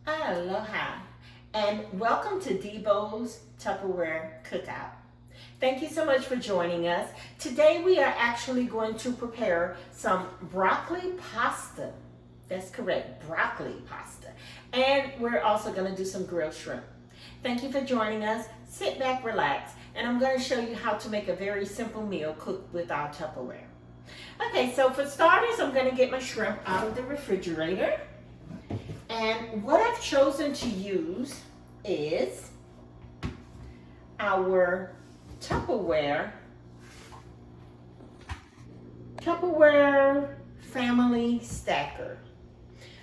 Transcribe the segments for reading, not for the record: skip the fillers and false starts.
Aloha, and welcome to Debo's Tupperware Cookout. Thank you so much for joining us. Today we are actually going to prepare some broccoli pasta. That's correct, broccoli pasta. And we're also going to do some grilled shrimp. Thank you for joining us. Sit back, relax, and I'm going to show you how to make a very simple meal cooked with our Tupperware. Okay, so for starters, I'm going to get my shrimp out of the refrigerator. And what I've chosen to use is our Tupperware family stacker.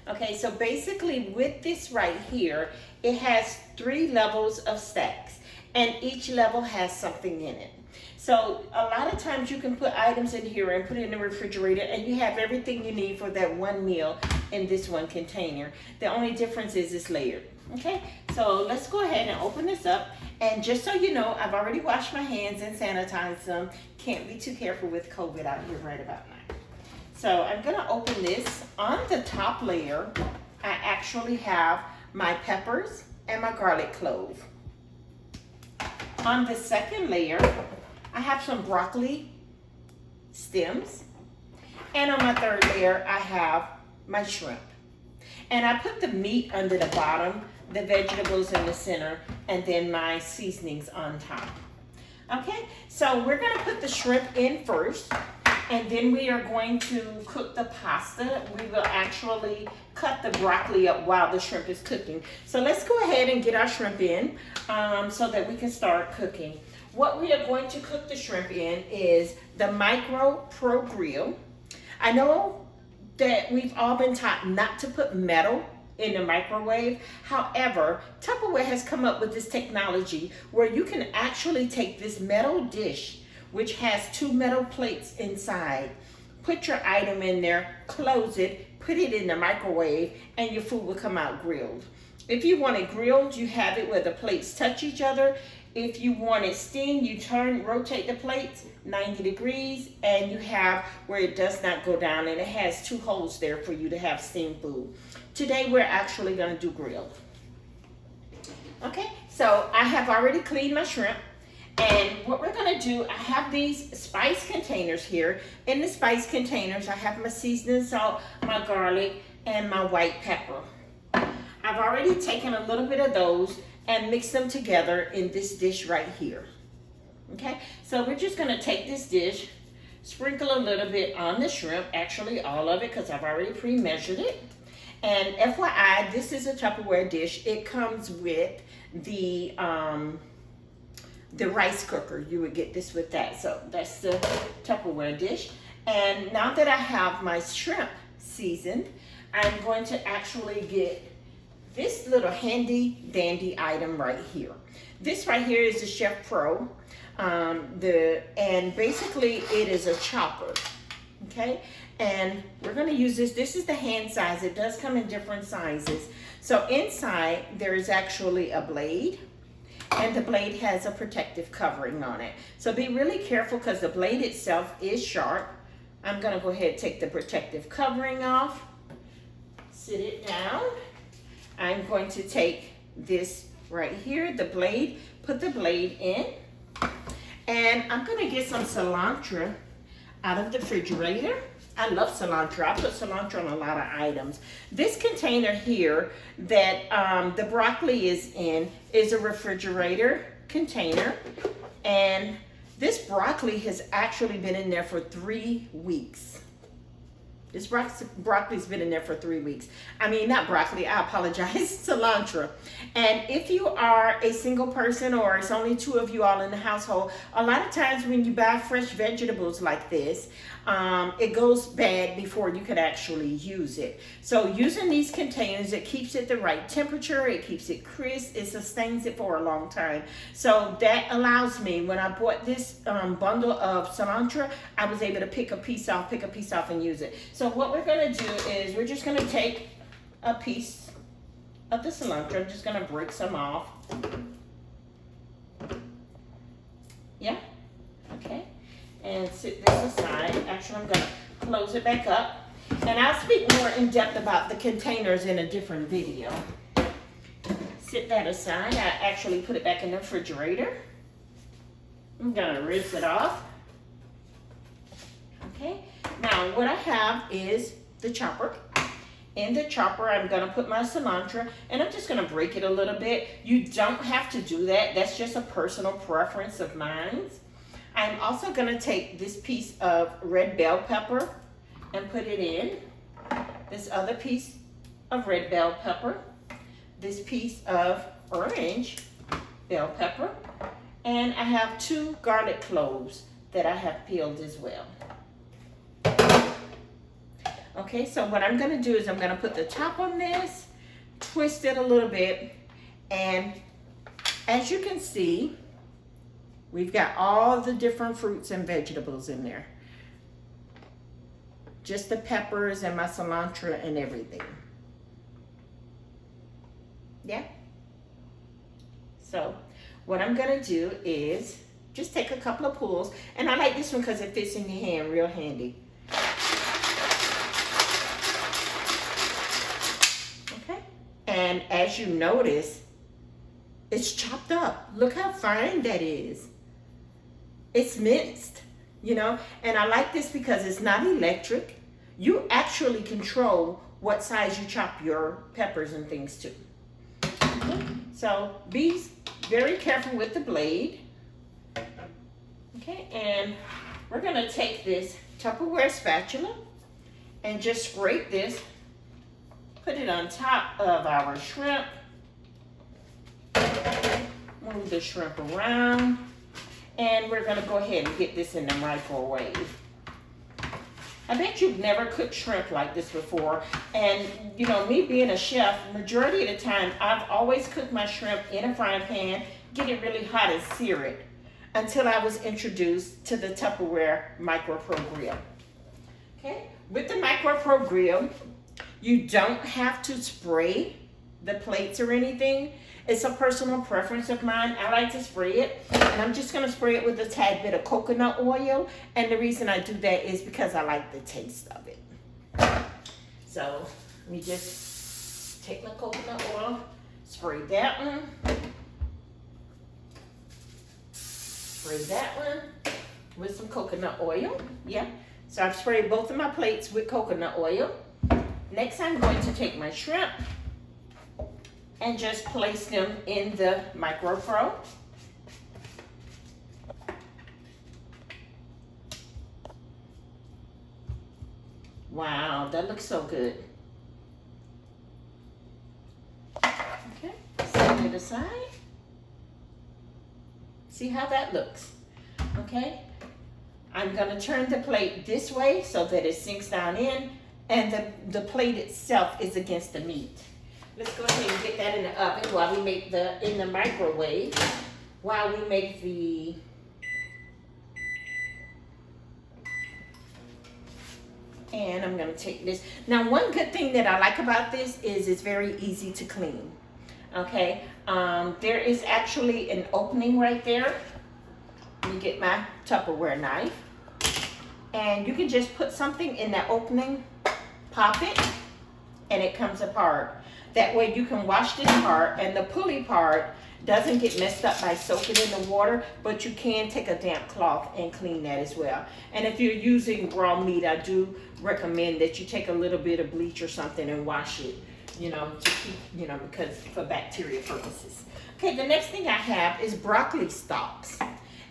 Okay, so basically with this right here, it has 3 levels of stacks, and each level has something in it. So a lot of times you can put items in here and put it in the refrigerator and you have everything you need for that one meal in this one container. The only difference is it's layered. Okay, so let's go ahead and open this up. And just so you know, I've already washed my hands and sanitized them. Can't be too careful with COVID out here right about now. So I'm gonna open this. On the top layer, I actually have my peppers and my garlic clove. On the second layer, I have some broccoli stems. And on my third layer, I have my shrimp. And I put the meat under the bottom, the vegetables in the center, and then my seasonings on top. Okay, so we're gonna put the shrimp in first, and then we are going to cook the pasta. We will actually cut the broccoli up while the shrimp is cooking. So let's go ahead and get our shrimp in so that we can start cooking. What we are going to cook the shrimp in is the Micro Pro Grill. I know that we've all been taught not to put metal in the microwave. However, Tupperware has come up with this technology where you can actually take this metal dish, which has 2 metal plates inside, put your item in there, close it, put it in the microwave, and your food will come out grilled. If you want it grilled, you have it where the plates touch each other. If you want it steamed, you rotate the plates 90 degrees, and you have where it does not go down, and it has 2 holes there for you to have steamed food. Today, we're actually gonna do grilled. Okay, so I have already cleaned my shrimp, and what we're gonna do, I have these spice containers here. In the spice containers, I have my seasoning salt, my garlic, and my white pepper. I've already taken a little bit of those and mix them together in this dish right here. Okay, so we're just gonna take this dish, sprinkle a little bit on the shrimp, actually all of it because I've already pre-measured it. And FYI, this is a Tupperware dish. It comes with the rice cooker. You would get this with that. So that's the Tupperware dish. And now that I have my shrimp seasoned, I'm going to actually get this little handy dandy item right here. This right here is the Chef Pro. And basically it is a chopper, okay? And we're gonna use this. This is the hand size. It does come in different sizes. So inside there is actually a blade, and the blade has a protective covering on it. So be really careful because the blade itself is sharp. I'm gonna go ahead and take the protective covering off, sit it down. I'm going to take this right here, the blade, put the blade in, and I'm gonna get some cilantro out of the refrigerator. I love cilantro. I put cilantro on a lot of items. This container here that the broccoli is in is a refrigerator container, and this broccoli has actually been in there for 3 weeks. This broccoli's been in there for 3 weeks. I mean, not broccoli, I apologize, cilantro. And if you are a single person or it's only 2 of you all in the household, a lot of times when you buy fresh vegetables like this, it goes bad before you could actually use it. So using these containers, it keeps it the right temperature, it keeps it crisp, it sustains it for a long time. So that allows me, when I bought this bundle of cilantro, I was able to pick a piece off and use it. So what we're gonna do is we're just gonna take a piece of the cilantro. I'm just gonna break some off. Yeah, okay. And sit this aside. Actually, I'm gonna close it back up. And I'll speak more in depth about the containers in a different video. Set that aside. I actually put it back in the refrigerator. I'm gonna rinse it off. Okay, now what I have is the chopper. In the chopper, I'm gonna put my cilantro, and I'm just gonna break it a little bit. You don't have to do that. That's just a personal preference of mine. I'm also gonna take this piece of red bell pepper and put it in. This other piece of red bell pepper. This piece of orange bell pepper. And I have 2 garlic cloves that I have peeled as well. Okay, so what I'm gonna do is I'm gonna put the top on this, twist it a little bit, and as you can see, we've got all the different fruits and vegetables in there. Just the peppers and my cilantro and everything. Yeah? So, what I'm gonna do is just take a couple of pulls, and I like this one because it fits in your hand real handy. Okay, and as you notice, it's chopped up. Look how fine that is. It's minced, you know, and I like this because it's not electric. You actually control what size you chop your peppers and things to. Okay? So be very careful with the blade. Okay, and we're gonna take this Tupperware spatula and just scrape this, put it on top of our shrimp, move the shrimp around, and we're gonna go ahead and get this in the microwave. I bet you've never cooked shrimp like this before. And you know, me being a chef, majority of the time, I've always cooked my shrimp in a frying pan, get it really hot and sear it, until I was introduced to the Tupperware MicroPro Grill. Okay, with the MicroPro Grill, you don't have to spray the plates or anything. It's a personal preference of mine. I like to spray it, and I'm just gonna spray it with a tad bit of coconut oil. And the reason I do that is because I like the taste of it. So let me just take my coconut oil, spray that one, spray that one with some coconut oil. Yeah, so I've sprayed both of my plates with coconut oil. Next, I'm going to take my shrimp and just place them in the MicroPro. Wow, that looks so good. Okay, set it aside. See how that looks, okay? I'm gonna turn the plate this way so that it sinks down in, and the plate itself is against the meat. Let's go ahead and get that in the oven while we make in the microwave, while we make the and I'm gonna take this. Now, one good thing that I like about this is it's very easy to clean. Okay, there is actually an opening right there. Let me get my Tupperware knife, and you can just put something in that opening, pop it, and it comes apart. That way you can wash this part, and the pulley part doesn't get messed up by soaking in the water, but you can take a damp cloth and clean that as well. And if you're using raw meat, I do recommend that you take a little bit of bleach or something and wash it, you know, to keep, you know, because for bacteria purposes. Okay, the next thing I have is broccoli stalks.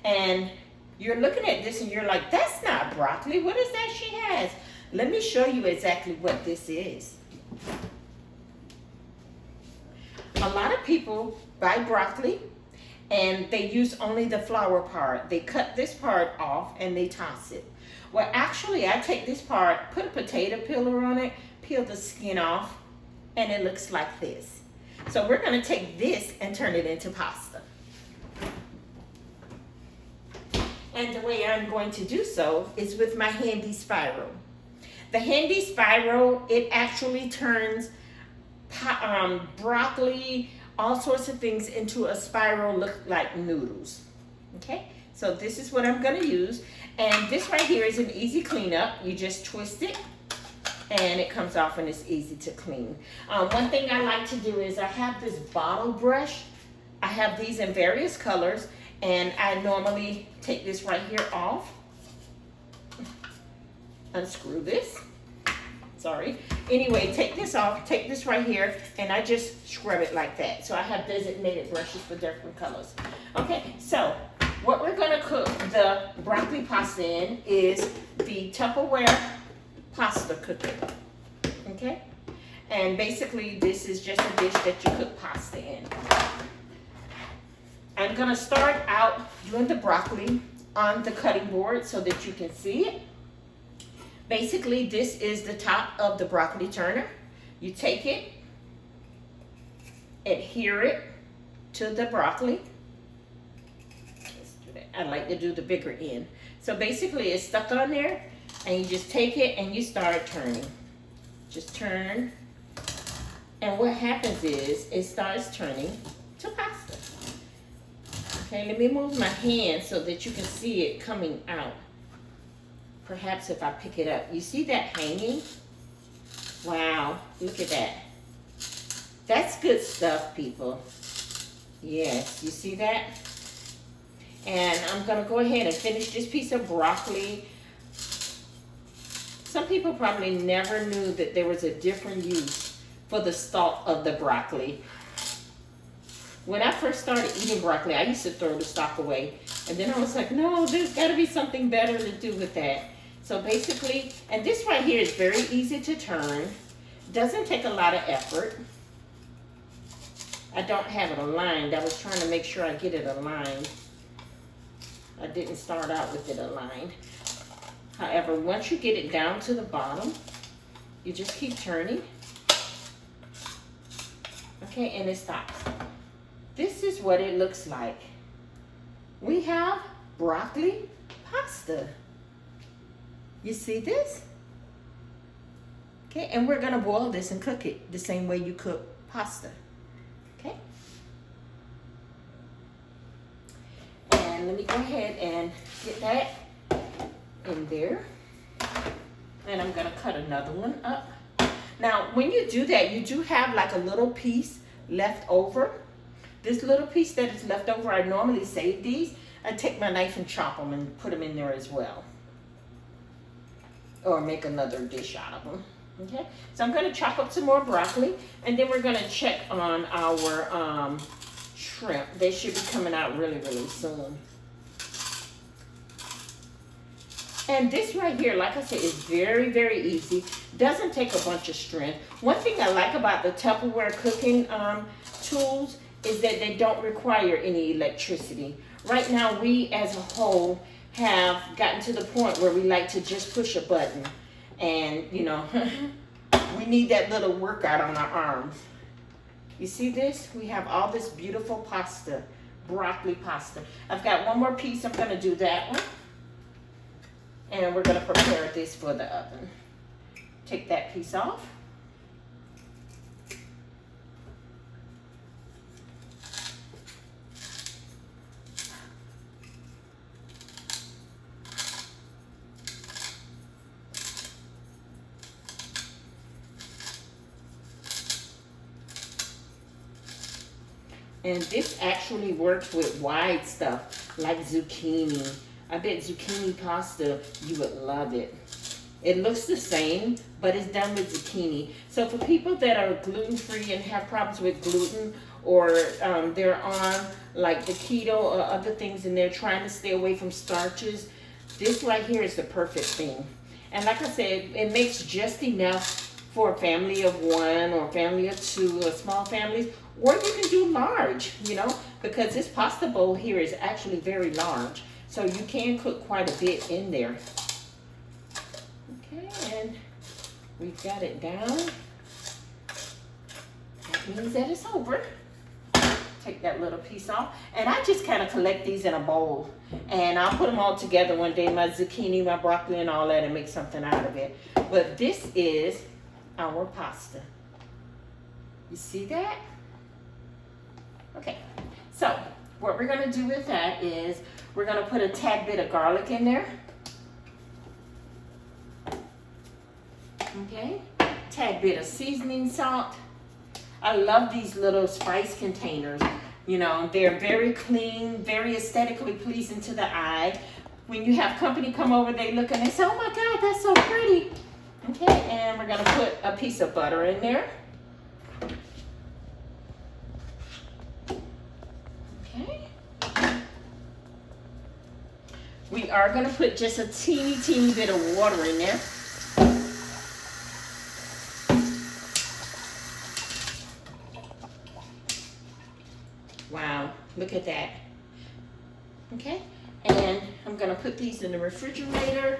And you're looking at this and you're like, that's not broccoli. What is that she has? Let me show you exactly what this is. A lot of people buy broccoli and they use only the flower part. They cut this part off and they toss it. Well, actually, I take this part, put a potato peeler on it, peel the skin off, and it looks like this. So we're gonna take this and turn it into pasta. And the way I'm going to do so is with my handy spiral. The handy spiral, it actually turns broccoli, all sorts of things into a spiral look like noodles. Okay, so this is what I'm gonna use. And this right here is an easy cleanup. You just twist it and it comes off and it's easy to clean. One thing I like to do is I have this bottle brush. I have these in various colors, and I normally take this right here off. Unscrew this. Sorry. Anyway, take this off, take this right here, and I just scrub it like that. So I have designated brushes for different colors. Okay, so what we're gonna cook the broccoli pasta in is the Tupperware pasta cooker. Okay? And basically this is just a dish that you cook pasta in. I'm gonna start out doing the broccoli on the cutting board so that you can see it. Basically, this is the top of the broccoli turner. You take it, adhere it to the broccoli. Let's do that. I like to do the bigger end. So basically, it's stuck on there, and you just take it and you start turning. Just turn, and what happens is it starts turning to pasta. Okay, let me move my hand so that you can see it coming out. Perhaps if I pick it up. You see that hanging? Wow, look at that. That's good stuff, people. Yes, you see that? And I'm gonna go ahead and finish this piece of broccoli. Some people probably never knew that there was a different use for the stalk of the broccoli. When I first started eating broccoli, I used to throw the stalk away. And then I was like, no, there's gotta be something better to do with that. So basically, and this right here is very easy to turn. Doesn't take a lot of effort. I don't have it aligned. I was trying to make sure I get it aligned. I didn't start out with it aligned. However, once you get it down to the bottom, you just keep turning. Okay, and it stops. This is what it looks like. We have broccoli pasta. You see this? Okay, and we're gonna boil this and cook it the same way you cook pasta. Okay? And let me go ahead and get that in there. And I'm gonna cut another one up. Now, when you do that, you do have like a little piece left over. This little piece that is left over, I normally save these. I take my knife and chop them and put them in there as well. Or make another dish out of them. Okay, so I'm gonna chop up some more broccoli, and then we're gonna check on our shrimp. They should be coming out really, really soon. And this right here, like I said, is very, very easy. Doesn't take a bunch of strength. One thing I like about the Tupperware cooking tools is that they don't require any electricity. Right now, we as a whole have gotten to the point where we like to just push a button, and you know, we need that little workout on our arms. You see this? We have all this beautiful pasta, broccoli pasta. I've got one more piece. I'm gonna do that one, and we're gonna prepare this for the oven. Take that piece off. And this actually works with wide stuff like zucchini. I bet zucchini pasta, you would love it. It looks the same, but it's done with zucchini. So for people that are gluten-free and have problems with gluten, or they're on like the keto or other things and they're trying to stay away from starches, this right here is the perfect thing. And like I said, it makes just enough for a family of one or a family of two or small families, or you can do large, you know, because this pasta bowl here is actually very large. So you can cook quite a bit in there. Okay, and we've got it down. That means that it's over. Take that little piece off. And I just kind of collect these in a bowl. And I'll put them all together one day, my zucchini, my broccoli, and all that, and make something out of it. But this is our pasta. You see that? Okay, so what we're gonna do with that is we're gonna put a tad bit of garlic in there. Okay, tad bit of seasoning salt. I love these little spice containers. You know, they're very clean, very aesthetically pleasing to the eye. When you have company come over, they look and they say, oh my God, that's so pretty. Okay, and we're gonna put a piece of butter in there. Okay. We are gonna put just a teeny bit of water in there. Wow, look at that. Okay, and I'm gonna put these in the refrigerator.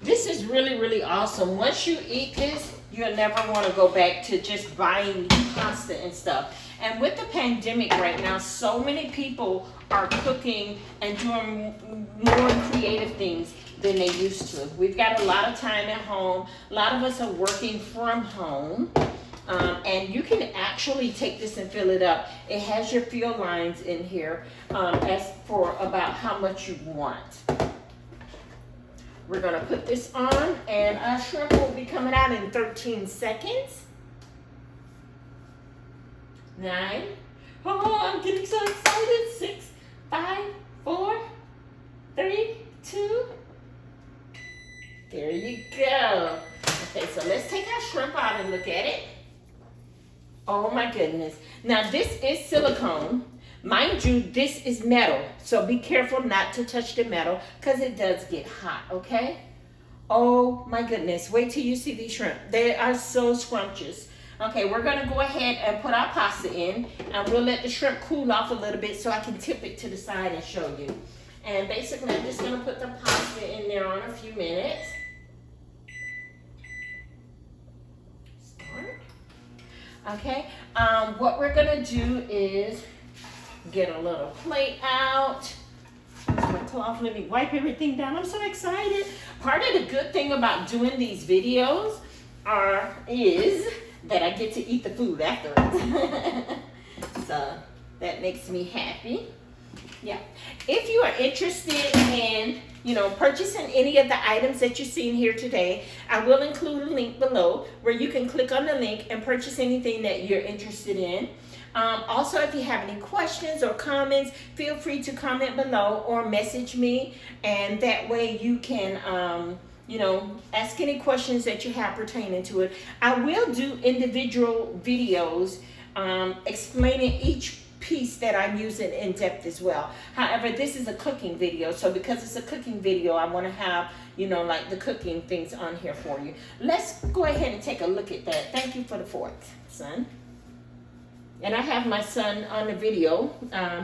This is really awesome. Once you eat this, you'll never want to go back to just buying pasta and stuff. And with the pandemic right now, so many people are cooking and doing more creative things than they used to. We've got a lot of time at home. A lot of us are working from home. And you can actually take this and fill it up. It has your fill lines in here as for about how much you want. We're gonna put this on, and our shrimp will be coming out in 13 seconds. 9. Oh, I'm getting so excited. 6, 5, 4, 3, 2. There you go. Okay, so let's take our shrimp out and look at it. Oh my goodness. Now this is silicone. Mind you, this is metal. So be careful not to touch the metal because it does get hot, okay? Oh my goodness. Wait till you see these shrimp. They are so scrumptious. Okay, we're gonna go ahead and put our pasta in, and we'll let the shrimp cool off a little bit so I can tip it to the side and show you. And basically I'm just gonna put the pasta in there on a few minutes. Okay, what we're gonna do is get a little plate out. Here's my cloth. Let me wipe everything down. I'm so excited. Part of the good thing about doing these videos is that I get to eat the food afterwards. So that makes me happy. Yeah. If you are interested in, purchasing any of the items that you've seen here today, I will include a link below where you can click on the link and purchase anything that you're interested in. Also, if you have any questions or comments, feel free to comment below or message me, and that way you can, ask any questions that you have pertaining to it. I will do individual videos explaining each piece that I'm using in depth as well. However, this is a cooking video, so because it's a cooking video, I want to have, like the cooking things on here for you. Let's go ahead and take a look at that. Thank you for the fork, son. And I have my son on the video.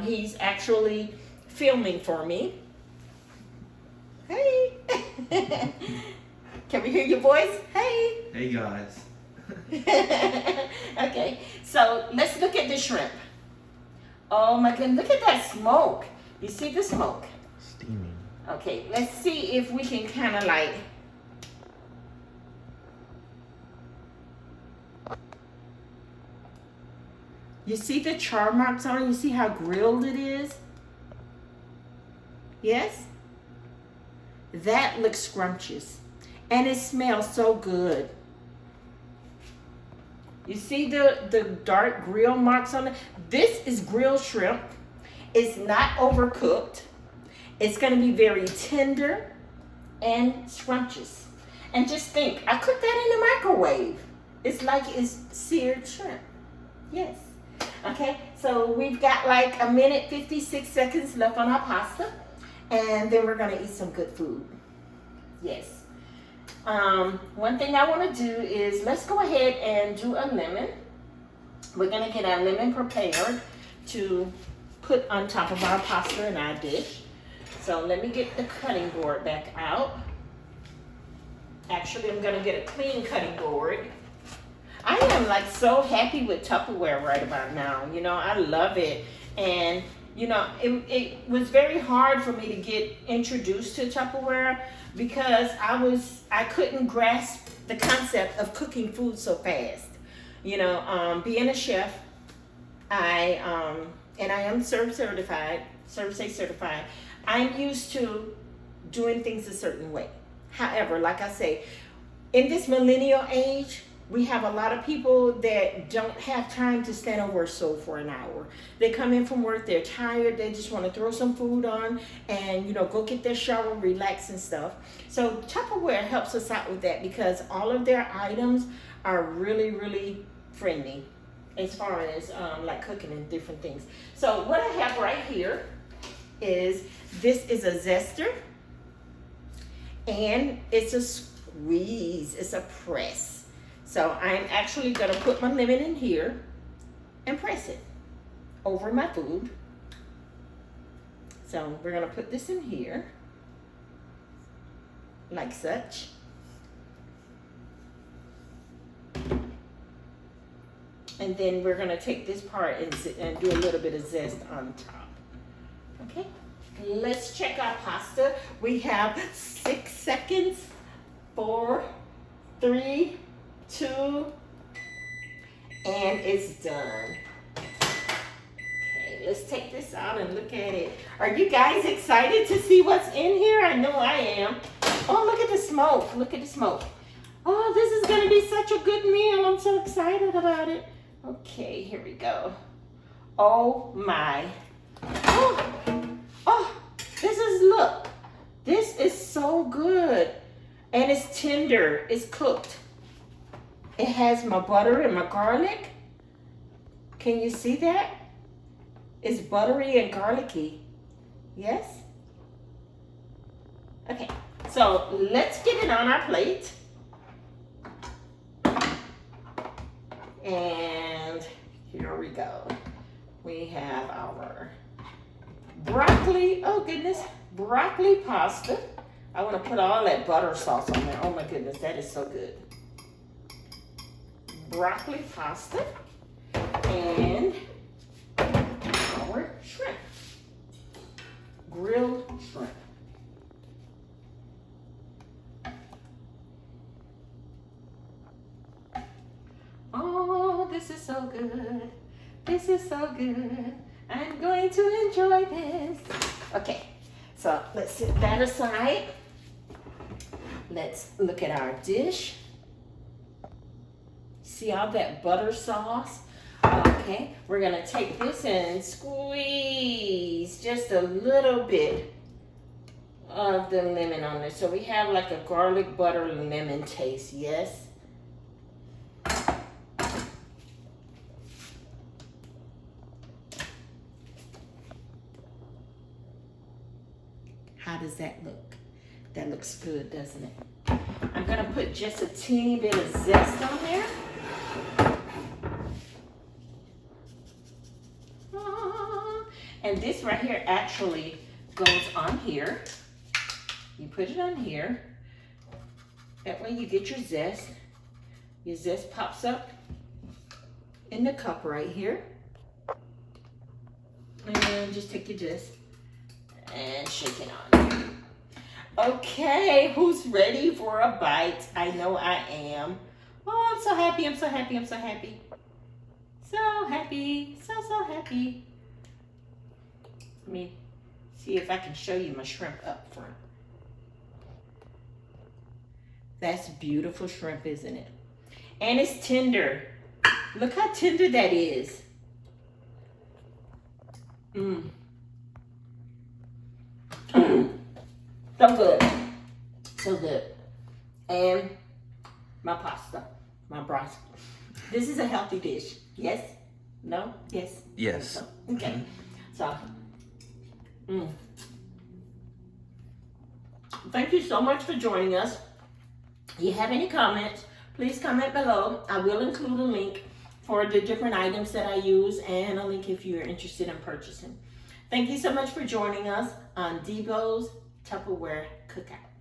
He's actually filming for me. Hey. Can we hear your voice? Hey. Hey guys. Okay, so let's look at the shrimp. Oh my goodness, look at that smoke. You see the smoke? Steaming. Okay, let's see if we can kind of like... You see the char marks on it? You see how grilled it is? Yes? That looks scrumptious. And it smells so good. You see the dark grill marks on it? This is grilled shrimp. It's not overcooked. It's going to be very tender and scrumptious. And just think, I cooked that in the microwave. It's like it's seared shrimp. Yes. Okay, so we've got like 1 minute 56 seconds left on our pasta. And then we're going to eat some good food. Yes. One thing I want to do is let's go ahead and do a lemon. We're going to get our lemon prepared to put on top of our pasta in our dish. So let me get the cutting board back out. Actually, I'm going to get a clean cutting board. I am like so happy with Tupperware right about now. I love it. And it was very hard for me to get introduced to Tupperware because I couldn't grasp the concept of cooking food so fast. Being a chef, and I am serve safe certified. I'm used to doing things a certain way. However, like I say, in this millennial age, we have a lot of people that don't have time to stand over a stove for an hour. They come in from work, they're tired, they just want to throw some food on and, you know, go get their shower, relax and stuff. So Tupperware helps us out with that because all of their items are really, really friendly as far as like cooking and different things. So what I have right here is, this is a zester and it's a squeeze, it's a press. So I'm actually gonna put my lemon in here and press it over my food. So we're gonna put this in here, like such. And then we're gonna take this part and do a little bit of zest on top. Okay, let's check our pasta. We have 6 seconds, 4, 3, 2, and it's done. Okay, let's take this out and look at it. Are you guys excited to see what's in here? I know I am. Oh, look at the smoke. Look at the smoke. Oh, this is gonna be such a good meal. I'm so excited about it. Okay, here we go. Oh my. Oh, this is, look. This is so good. And it's tender, it's cooked. It has my butter and my garlic. Can you see that? It's buttery and garlicky. Yes? Okay, so let's get it on our plate. And here we go. We have our broccoli, oh goodness, broccoli pasta. I want to put all that butter sauce on there. Oh my goodness, that is so good. Broccoli pasta and our shrimp, grilled shrimp. Oh, this is so good. This is so good. I'm going to enjoy this. Okay, so let's set that aside. Let's look at our dish. See all that butter sauce? Okay, we're gonna take this and squeeze just a little bit of the lemon on there. So we have like a garlic butter lemon taste, yes? How does that look? That looks good, doesn't it? I'm gonna put just a teeny bit of zest on there. And this right here actually goes on here. You put it on here. That way you get your zest. Your zest pops up in the cup right here. And just take your zest and shake it on. Okay, who's ready for a bite? I know I am. Oh, I'm so happy, I'm so happy, I'm so happy. So happy, so happy. Let me see if I can show you my shrimp up front. That's beautiful shrimp, isn't it? And it's tender. Look how tender that is. Mmm. So good. So good. And my pasta, my broth. This is a healthy dish. Yes? No? Yes? Yes. So, okay. So, thank you so much for joining us. If you have any comments, please comment below. I will include a link for the different items that I use and a link if you're interested in purchasing. Thank you so much for joining us on Debo's Tupperware Cookout.